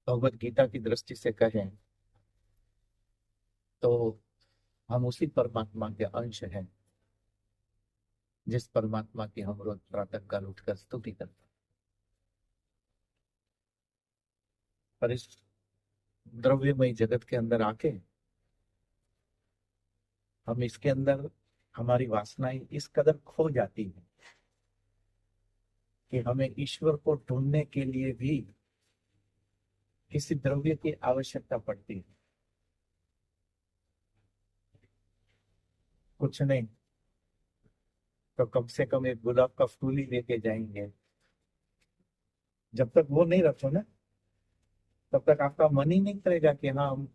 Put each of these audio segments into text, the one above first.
भगवत गीता की दृष्टि से कहें तो हम उसी परमात्मा के अंश हैं जिस परमात्मा की हम रोज प्रातः काल उठकर स्तुति करते हैं। पर इस द्रव्यमय जगत के अंदर आके हम इसके अंदर हमारी वासनाएं इस कदर खो जाती है कि हमें ईश्वर को ढूंढने के लिए भी किसी द्रव्य की आवश्यकता पड़ती है। कुछ नहीं तो कम से कम एक गुलाब का फूल ही लेके जाएंगे। जब तक वो नहीं रखो ना तब तक आपका मन ही नहीं करेगा कि हाँ हम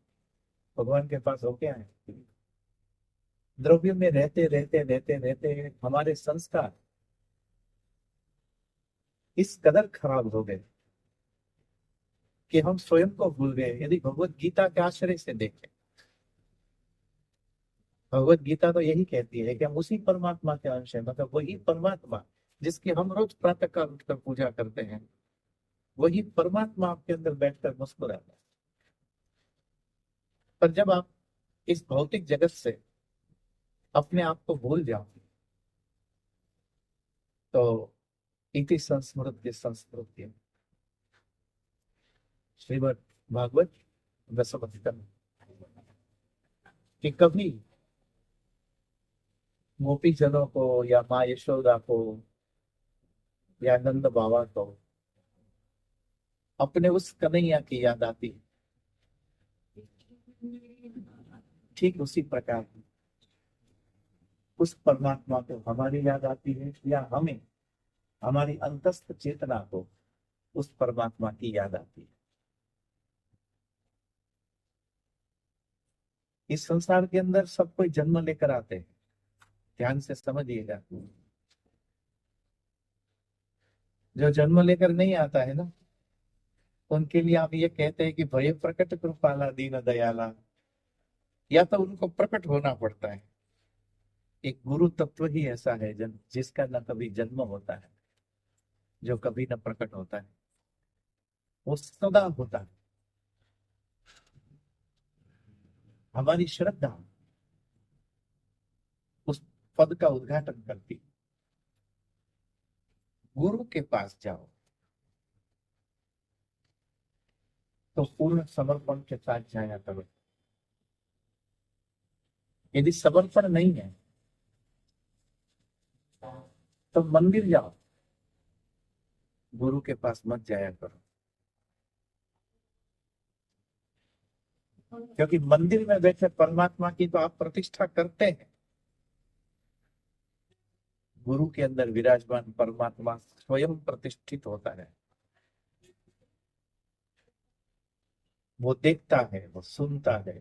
भगवान के पास होके आए। द्रव्य में रहते रहते रहते रहते हमारे संस्कार इस कदर खराब हो गए कि हम स्वयं को भूल गए। यदि भगवत गीता के आश्रय से देखें, भगवत गीता तो यही कहती है कि हम उसी परमात्मा के अंश हैं, मतलब वही परमात्मा जिसकी हम रोज प्रातः काल उठकर पूजा करते हैं, वही परमात्मा आपके अंदर बैठकर मुस्कुराता है। पर जब आप इस भौतिक जगत से अपने आप को भूल जाओ तो इति संस्मृति संस्मृति श्रीमद् भागवत दशम कि कभी गोपी जनों को या माँ यशोदा को या नंद बाबा को अपने उस कन्हैया की याद आती है। ठीक उसी प्रकार उस परमात्मा को हमारी याद आती है या हमें हमारी अंतस्थ चेतना को उस परमात्मा की याद आती है। इस संसार के अंदर सब कोई जन्म लेकर आते हैं, ध्यान से समझिएगा। जो जन्म लेकर नहीं आता है ना उनके लिए आप ये कहते हैं कि भय प्रकट कृपाला दीन दयाला, या तो उनको प्रकट होना पड़ता है। एक गुरु तत्व ही ऐसा है जिसका न कभी जन्म होता है, जो कभी न प्रकट होता है, वो सदा होता है। हमारी श्रद्धा उस पद का उद्घाटन करती। गुरु के पास जाओ तो पूर्ण समर्पण के साथ जाया करो। यदि समर्पण नहीं है तो मंदिर जाओ, गुरु के पास मत जाया करो। क्योंकि मंदिर में बैठे परमात्मा की तो आप प्रतिष्ठा करते हैं, गुरु के अंदर विराजमान परमात्मा स्वयं प्रतिष्ठित होता है। वो देखता है, वो सुनता है,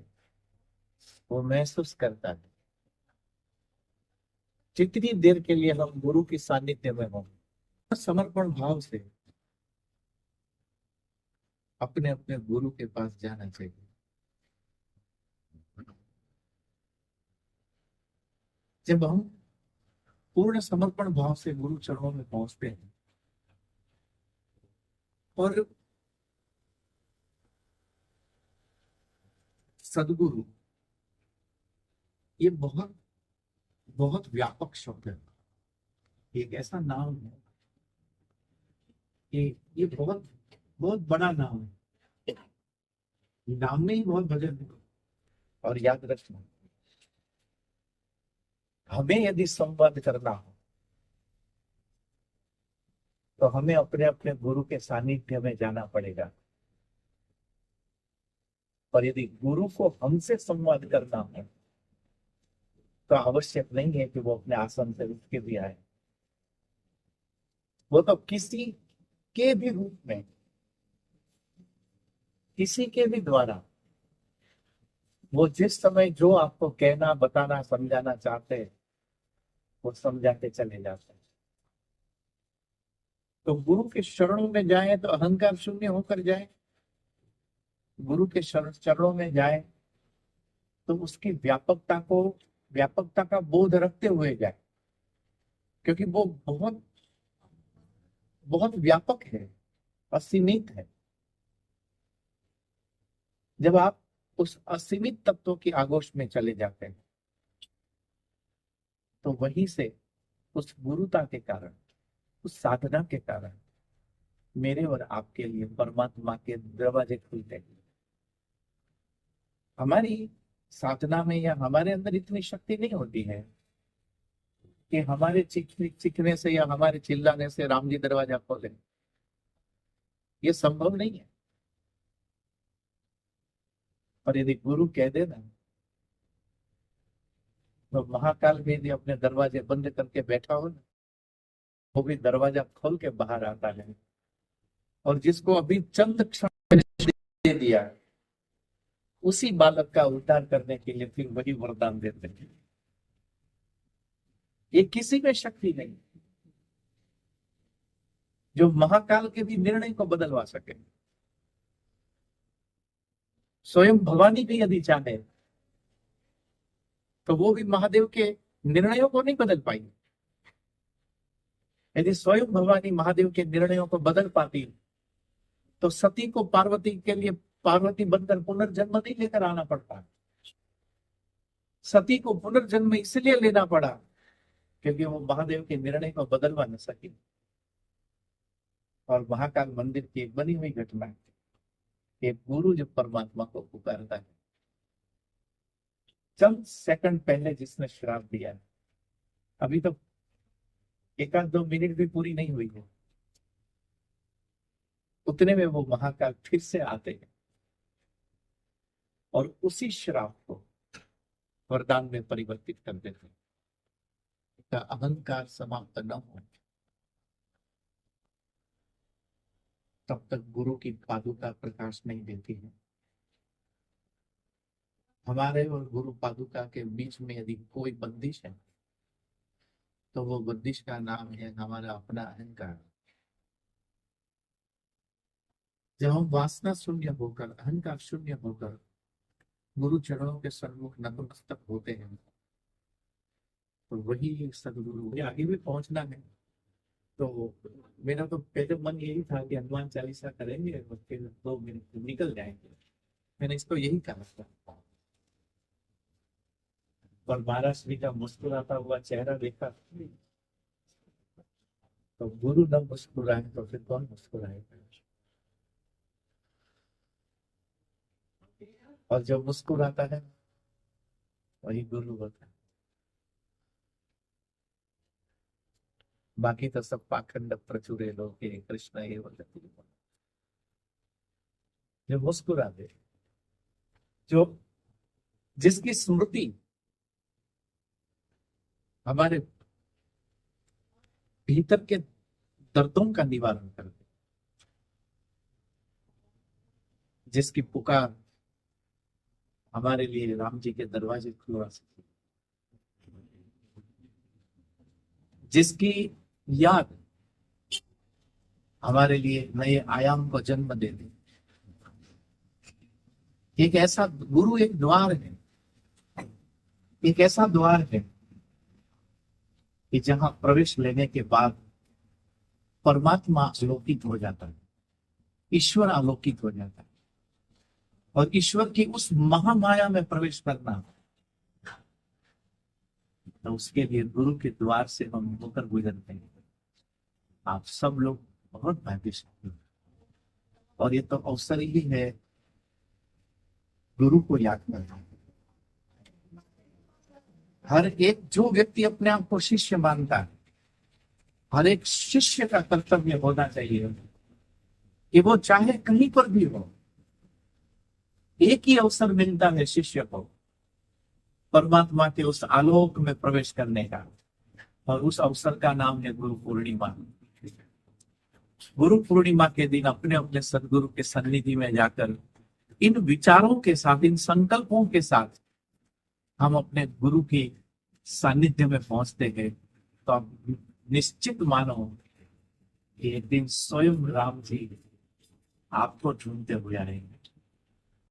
वो महसूस करता है। जितनी देर के लिए हम गुरु की सानिध्य में हों, समर्पण भाव से अपने अपने गुरु के पास जाना चाहिए। जब हम पूर्ण समर्पण भाव से गुरु चरणों में पहुंचते हैं और सदगुरु, ये बहुत बहुत व्यापक शब्द है, एक ऐसा नाम है कि ये बहुत बहुत बड़ा नाम है। नाम में ही बहुत भजन है। और याद रखना, हमें यदि संवाद करना हो तो हमें अपने अपने गुरु के सानिध्य में जाना पड़ेगा। और यदि गुरु को हमसे संवाद करना हो तो आवश्यक नहीं है कि वो अपने आसन से उठ के भी आए। वो तो किसी के भी रूप में, किसी के भी द्वारा, वो जिस समय जो आपको कहना बताना समझाना चाहते हैं वो समझाते चले जाते हैं। तो गुरु के चरणों में जाए तो अहंकार शून्य होकर जाए, गुरु के चरणों में जाए तो उसकी व्यापकता का बोध रखते हुए जाए, क्योंकि वो बहुत बहुत व्यापक है, असीमित है। जब आप उस असीमित तत्वों की आगोश में चले जाते हैं, तो वहीं से उस गुरुता के कारण, उस साधना के कारण मेरे और आपके लिए परमात्मा के दरवाजे खुलते हैं। हमारी साधना में या हमारे अंदर इतनी शक्ति नहीं होती है कि हमारे चीखने से या हमारे चिल्लाने से राम जी दरवाजा खोले। ये संभव नहीं है। पर यदि गुरु कह दे ना, तो महाकाल भी यदि अपने दरवाजे बंद करके बैठा हो ना, वो भी दरवाजा खोल के बाहर आता है। और जिसको अभी चंद क्षण दे दिया, उसी बालक का उद्धार करने के लिए फिर वही वरदान देते हैं। ये किसी में शक्ति नहीं जो महाकाल के भी निर्णय को बदलवा सके। स्वयं भवानी भी यदि चाहे तो वो भी महादेव के निर्णयों को नहीं बदल पाई। यदि स्वयं भवानी महादेव के निर्णयों को बदल पाती तो सती को पार्वती के लिए पार्वती बनकर पुनर्जन्म नहीं लेकर आना पड़ता। सती को पुनर्जन्म इसलिए लेना पड़ा क्योंकि वो महादेव के निर्णय को बदलवा न सकी। और महाकाल मंदिर की एक बनी हुई घटना है, एक गुरु जब परमात्मा को पुकारता है, चंद सेकंड पहले जिसने श्राप दिया, अभी तो 1-2 मिनट भी पूरी नहीं हुई है, उतने में वो महाकाल फिर से आते हैं और उसी श्राप को वरदान में परिवर्तित कर देते हैं। का अहंकार समाप्त न हो तब तक गुरु की पादुका प्रकाश नहीं देती है। हमारे और गुरु पादुका के बीच में यदि कोई बंदिश है तो वो बंदिश का नाम है हमारा अपना अहंकार। जब हम वासना शून्य होकर, अहंकार शून्य होकर गुरु चरणों के सम्मुख नतमस्तक होते हैं, तो वही सदगुरु। मुझे आगे भी पहुंचना है, तो मेरा तो पहले मन यही था कि हनुमान चालीसा करेंगे और फिर 2 मिनट निकल जाएंगे। मैंने इसको यही कहा था, और महाराज जी का मुस्कुराता हुआ चेहरा देखा, तो गुरु न मुस्कुराए तो फिर कौन मुस्कुराएगा। और जो मुस्कुराता है वही गुरु होता है। बाकी तो सब पाखंड प्रचुरे लोग कृष्ण ये वदति। जो मुस्कुरा दे, जो जिसकी स्मृति हमारे भीतर के दर्दों का निवारण कर दे, जिसकी पुकार हमारे लिए राम जी के दरवाजे खुलवा सके, जिसकी याद हमारे लिए नए आयाम को जन्म दे दे। एक ऐसा गुरु एक द्वार है, एक ऐसा द्वार है कि जहां प्रवेश लेने के बाद परमात्मा आलोकित हो जाता है, ईश्वर आलोकित हो जाता है। और ईश्वर की उस महामाया में प्रवेश करना, तो उसके लिए गुरु के द्वार से हम होकर गुजरते हैं। आप सब लोग बहुत भाग्यशाली हैं, और ये तो अवसर ही है गुरु को याद करना। हर एक जो व्यक्ति अपने आप को शिष्य मानता है, हर एक शिष्य का कर्तव्य होना चाहिए कि वो चाहे कहीं पर भी हो, एक ही अवसर मिलता है शिष्य को परमात्मा के उस आलोक में प्रवेश करने का, और उस अवसर का नाम है गुरु पूर्णिमा। गुरु पूर्णिमा के दिन अपने अपने सदगुरु के सन्निधि में जाकर इन विचारों के साथ, इन संकल्पों के साथ हम अपने गुरु की सानिध्य में पहुंचते हैं, तो आप निश्चित मानो कि एक दिन स्वयं राम जी आपको ढूंढते हुए आएंगे।